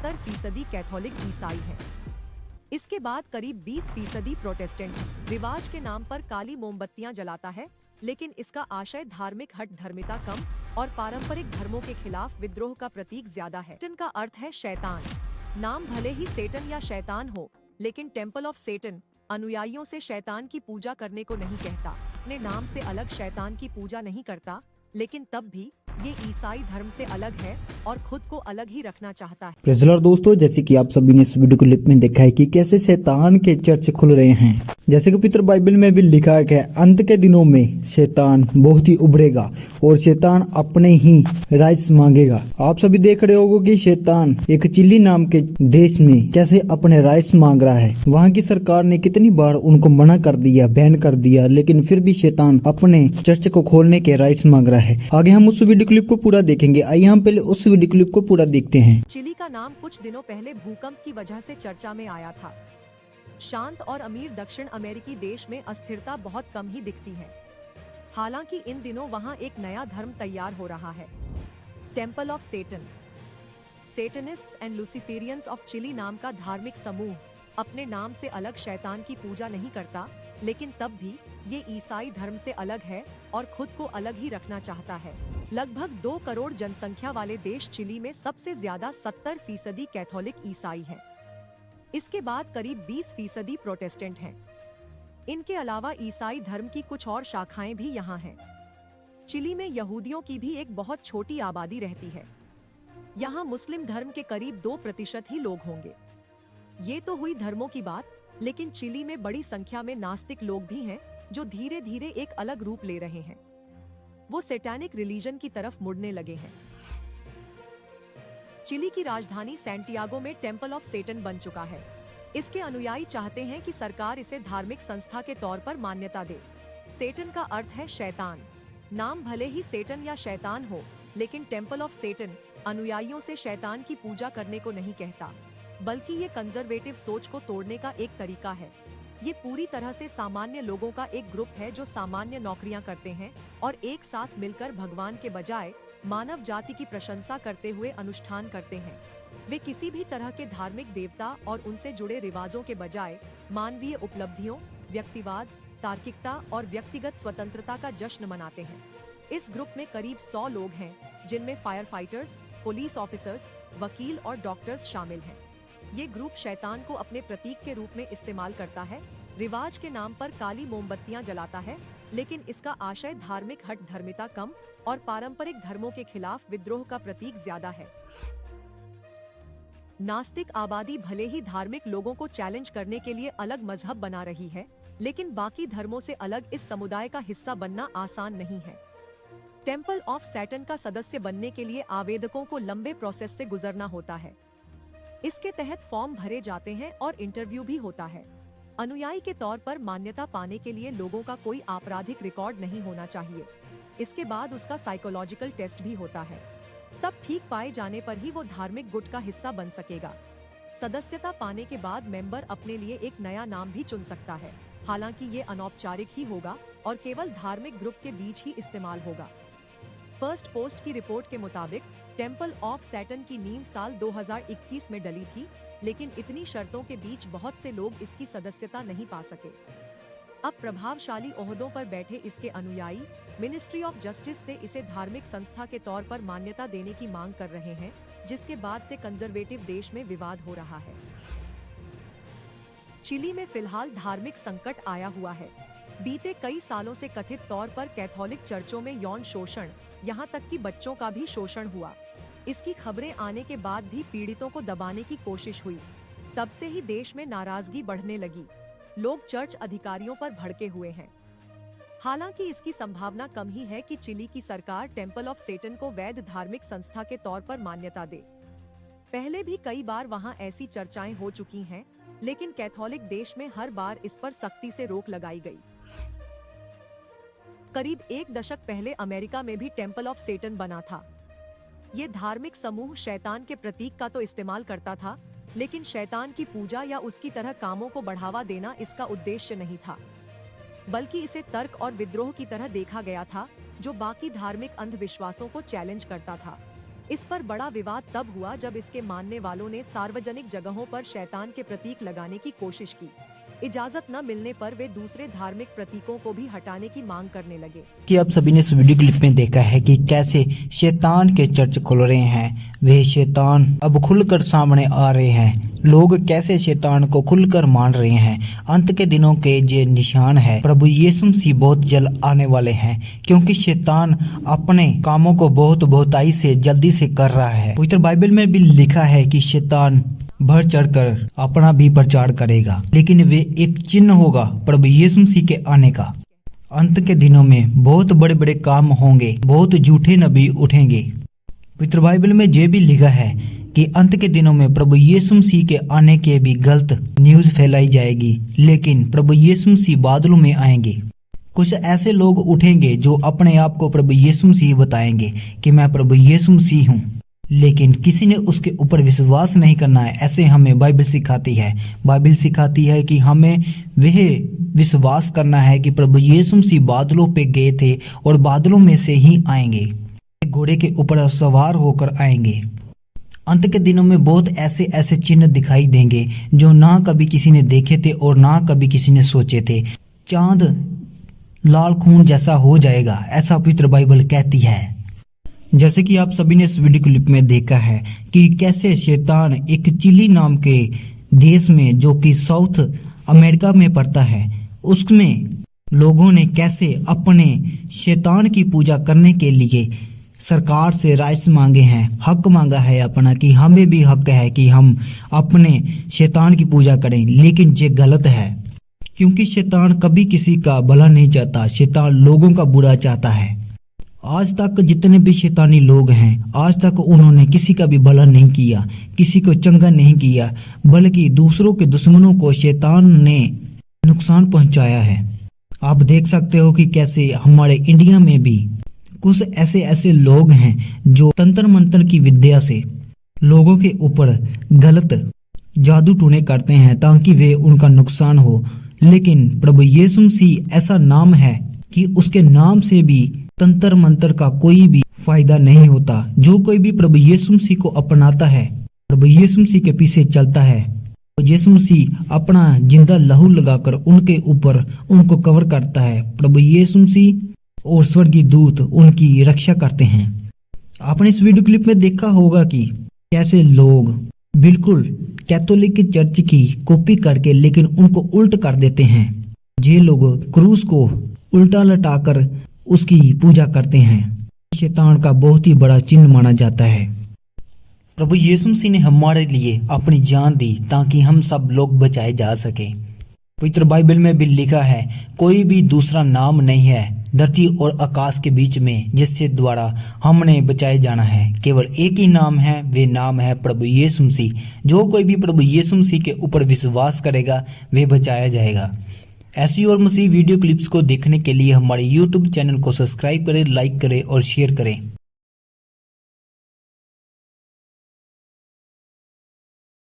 70% Catholic ईसाई हैं। इसके बाद करीब 20% प्रोटेस्टेंट हैं। रिवाज के नाम पर काली मोमबत्तियां जलाता है, लेकिन इसका आशय धार्मिक हठ धर्मिता कम और पारंपरिक धर्मों के खिलाफ विद्रोह का प्रतीक ज्यादा है। सेटन का अर्थ है शैतान। नाम भले ही सेटन या शैतान हो, लेकिन टेम्पल ऑफ सेटन अनुयायियों से शैतान की पूजा करने को नहीं कहता। अपने नाम से अलग शैतान की पूजा नहीं करता, लेकिन तब भी ये ईसाई धर्म से अलग है और खुद को अलग ही रखना चाहता है। प्रेज़ द लॉर्ड दोस्तों, जैसे कि आप सभी ने इस वीडियो क्लिप में देखा है कि कैसे शैतान के चर्च खुल रहे हैं। जैसे कि पवित्र बाइबल में भी लिखा है अंत के दिनों में शैतान बहुत ही उभरेगा और शैतान अपने ही राइट्स मांगेगा। आप सभी देख रहे होंगे कि शैतान एक चिली नाम के देश में कैसे अपने राइट्स मांग रहा है। वहाँ की सरकार ने कितनी बार उनको मना कर दिया, बैन कर दिया, लेकिन फिर भी शैतान अपने चर्च को खोलने के राइट्स मांग रहा है। आगे हम उस वीडियो क्लिप को पूरा देखेंगे। आइए हम पहले उस वीडियो क्लिप को पूरा देखते हैं। चिली का नाम कुछ दिनों पहले भूकंप की वजह से चर्चा में आया था। शांत और अमीर दक्षिण अमेरिकी देश में अस्थिरता बहुत कम ही दिखती है। हालांकि इन दिनों वहां एक नया धर्म तैयार हो रहा है, temple of Satan. Satanists and luciferians of Chile नाम का धार्मिक समूह अपने नाम से अलग शैतान की पूजा नहीं करता, लेकिन तब भी ये ईसाई धर्म से अलग है और खुद को अलग ही रखना चाहता है। लगभग 2 करोड़ जनसंख्या वाले देश चिली में सबसे ज्यादा 70% कैथोलिक ईसाई हैं। इसके बाद करीब 20% प्रोटेस्टेंट हैं। इनके अलावा ईसाई धर्म की कुछ और शाखाएं भी यहाँ हैं। चिली में यहूदियों की भी एक बहुत छोटी आबादी रहती है। यहाँ मुस्लिम धर्म के करीब 2% ही लोग होंगे। ये तो हुई धर्मों की बात, लेकिन चिली में बड़ी संख्या में नास्तिक लोग भी हैं जो धीरे धीरे एक अलग रूप ले रहे हैं। वो सैटानिक रिलीजन की तरफ मुड़ने लगे हैं। चिली की राजधानी सैंटियागो में टेम्पल ऑफ सेटन बन चुका है। इसके अनुयायी चाहते हैं कि सरकार इसे धार्मिक संस्था के तौर पर मान्यता दे। सेटन का अर्थ है शैतान। नाम भले ही सेटन या शैतान हो, लेकिन टेम्पल ऑफ सेटन अनुयायियों से शैतान की पूजा करने को नहीं कहता, बल्कि ये कंजर्वेटिव सोच को तोड़ने का एक तरीका है। ये पूरी तरह से सामान्य लोगों का एक ग्रुप है जो सामान्य नौकरियां करते हैं और एक साथ मिलकर भगवान के बजाय मानव जाति की प्रशंसा करते हुए अनुष्ठान करते हैं। वे किसी भी तरह के धार्मिक देवता और उनसे जुड़े रिवाजों के बजाय मानवीय उपलब्धियों, व्यक्तिवाद, तार्किकता और व्यक्तिगत स्वतंत्रता का जश्न मनाते हैं। इस ग्रुप में करीब 100 लोग हैं, जिनमें फायर फाइटर्स, पुलिस ऑफिसर्स, वकील और डॉक्टर्स शामिल हैं। ये ग्रुप शैतान को अपने प्रतीक के रूप में इस्तेमाल करता है, रिवाज के नाम पर काली मोमबत्तियां जलाता है, लेकिन इसका आशय धार्मिक हठ धर्मिता कम और पारंपरिक धर्मों के खिलाफ विद्रोह का प्रतीक ज्यादा है। नास्तिक आबादी भले ही धार्मिक लोगों को चैलेंज करने के लिए अलग मजहब बना रही है, लेकिन बाकी धर्मों से अलग इस समुदाय का हिस्सा बनना आसान नहीं है। टेम्पल ऑफ सैटन का सदस्य बनने के लिए आवेदकों को लंबे प्रोसेस से गुजरना होता है। इसके तहत फॉर्म भरे जाते हैं और इंटरव्यू भी होता है। अनुयायी के तौर पर मान्यता पाने के लिए लोगों का कोई आपराधिक रिकॉर्ड नहीं होना चाहिए। इसके बाद उसका साइकोलॉजिकल टेस्ट भी होता है। सब ठीक पाए जाने पर ही वो धार्मिक गुट का हिस्सा बन सकेगा। सदस्यता पाने के बाद मेंबर अपने लिए एक नया नाम भी चुन सकता है। हालांकि ये अनौपचारिक ही होगा और केवल धार्मिक ग्रुप के बीच ही इस्तेमाल होगा। फर्स्ट पोस्ट की रिपोर्ट के मुताबिक टेम्पल ऑफ सैटन की नींव साल 2021 में डली थी, लेकिन इतनी शर्तों के बीच बहुत से लोग इसकी सदस्यता नहीं पा सके। अब प्रभावशाली ओहदों पर बैठे इसके अनुयायी मिनिस्ट्री ऑफ जस्टिस से इसे धार्मिक संस्था के तौर पर मान्यता देने की मांग कर रहे हैं, जिसके बाद से कंजर्वेटिव देश में विवाद हो रहा है। चिली में फिलहाल धार्मिक संकट आया हुआ है। बीते कई सालों से कथित तौर पर कैथोलिक चर्चों में यौन शोषण, यहाँ तक कि बच्चों का भी शोषण हुआ। इसकी खबरें आने के बाद भी पीड़ितों को दबाने की कोशिश हुई। तब से ही देश में नाराजगी बढ़ने लगी। लोग चर्च अधिकारियों पर भड़के हुए हैं। हालांकि इसकी संभावना कम ही है कि चिली की सरकार टेम्पल ऑफ सेटन को वैध धार्मिक संस्था के तौर पर मान्यता दे। पहले भी कई बार वहां ऐसी चर्चाएं हो चुकी हैं, लेकिन कैथोलिक देश में हर बार इस पर सख्ती से रोक लगाई गई। करीब 1 दशक पहले अमेरिका में भी टेम्पल ऑफ सेटन बना था। ये धार्मिक समूह शैतान के प्रतीक का तो इस्तेमाल करता था, लेकिन शैतान की पूजा या उसकी तरह कामों को बढ़ावा देना इसका उद्देश्य नहीं था, बल्कि इसे तर्क और विद्रोह की तरह देखा गया था, जो बाकी धार्मिक अंधविश्वासों को चैलेंज करता था। इस पर बड़ा विवाद तब हुआ जब इसके मानने वालों ने सार्वजनिक जगहों पर शैतान के प्रतीक लगाने की कोशिश की। इजाजत न मिलने पर वे दूसरे धार्मिक प्रतीकों को भी हटाने की मांग करने लगे। कि आप सभी ने इस वीडियो क्लिप में देखा है कि कैसे शैतान के चर्च खुल रहे हैं। वे शैतान अब खुलकर सामने आ रहे हैं। लोग कैसे शैतान को खुलकर मान रहे हैं। अंत के दिनों के जो निशान है, प्रभु यीशु मसीह बहुत जल्द आने वाले हैं, क्योंकि शैतान अपने कामों को बहुत बहुताई से जल्दी से कर रहा है। पवित्र बाइबल में भी लिखा है कि शैतान बढ़ चढ़कर अपना भी प्रचार करेगा, लेकिन वे एक चिन्ह होगा प्रभु यीशु मसीह के आने का। अंत के दिनों में बहुत बड़े बड़े काम होंगे, बहुत झूठे नबी उठेंगे। पवित्र बाइबल में यह भी लिखा है कि अंत के दिनों में प्रभु यीशु मसीह के आने के भी गलत न्यूज फैलाई जाएगी, लेकिन प्रभु यीशु मसीह बादलों में आएंगे। कुछ ऐसे लोग उठेंगे जो अपने आप को प्रभु यीशु मसीह बताएंगे कि मैं प्रभु यीशु मसीह हूँ, लेकिन किसी ने उसके ऊपर विश्वास नहीं करना है। ऐसे हमें बाइबल सिखाती है। बाइबल सिखाती है कि हमें वह विश्वास करना है कि प्रभु यीशु मसीह बादलों पे गए थे और बादलों में से ही आएंगे, घोड़े के ऊपर सवार होकर आएंगे। अंत के दिनों में बहुत ऐसे ऐसे चिन्ह दिखाई देंगे जो ना कभी किसी ने देखे थे और ना कभी किसी ने सोचे थे। चांद लाल खून जैसा हो जाएगा, ऐसा पवित्र बाइबल कहती है। जैसे कि आप सभी ने इस वीडियो क्लिप में देखा है कि कैसे शैतान एक चिली नाम के देश में, जो कि साउथ अमेरिका में पड़ता है, उसमें लोगों ने कैसे अपने शैतान की पूजा करने के लिए सरकार से राइट्स मांगे हैं, हक मांगा है अपना, कि हमें भी हक है कि हम अपने शैतान की पूजा करें। लेकिन ये गलत है, क्योंकि शैतान कभी किसी का भला नहीं चाहता। शैतान लोगों का बुरा चाहता है। आज तक जितने भी शैतानी लोग हैं, आज तक उन्होंने किसी का भी भला नहीं किया, किसी को चंगा नहीं किया, बल्कि दूसरों के दुश्मनों को शैतान ने नुकसान पहुंचाया है। आप देख सकते हो कि कैसे हमारे इंडिया में भी कुछ ऐसे ऐसे लोग हैं जो तंत्र मंत्र की विद्या से लोगों के ऊपर गलत जादू टूने करते हैं ताकि वे उनका नुकसान हो। लेकिन प्रभु यीशु मसीह ऐसा नाम है कि उसके नाम से भी तंत्र मंत्र का कोई भी फायदा नहीं होता। जो कोई भी प्रभु यीशु मसीह को अपनाता है, प्रभु यीशु मसीह के पीछे चलता है, तो यीशु मसीह अपना जिंदा लहू लगाकर उनके ऊपर उनको कवर करता है। प्रभु यीशु मसीह और स्वर्गीय दूत उनकी रक्षा करते हैं। आपने इस वीडियो क्लिप में देखा होगा कि कैसे लोग बिल्कुल कैथोलिक चर्च की कॉपी करके लेकिन उनको उल्ट कर देते हैं। ये लोग क्रूस को उल्टा लटाकर उसकी पूजा करते हैं। शैतान का बहुत ही बड़ा चिन्ह माना जाता है। प्रभु यीशु मसीह ने हमारे लिए अपनी जान दी ताकि हम सब लोग बचाए जा सके। पवित्र बाइबल में भी लिखा है, कोई भी दूसरा नाम नहीं है धरती और आकाश के बीच में जिससे द्वारा हमने बचाए जाना है। केवल एक ही नाम है, वे नाम है प्रभु यीशु मसीह। जो कोई भी प्रभु यीशु मसीह के ऊपर विश्वास करेगा वे बचाया जाएगा। ऐसी और मसीह वीडियो क्लिप्स को देखने के लिए हमारे YouTube चैनल को सब्सक्राइब करें, लाइक करें और शेयर करें।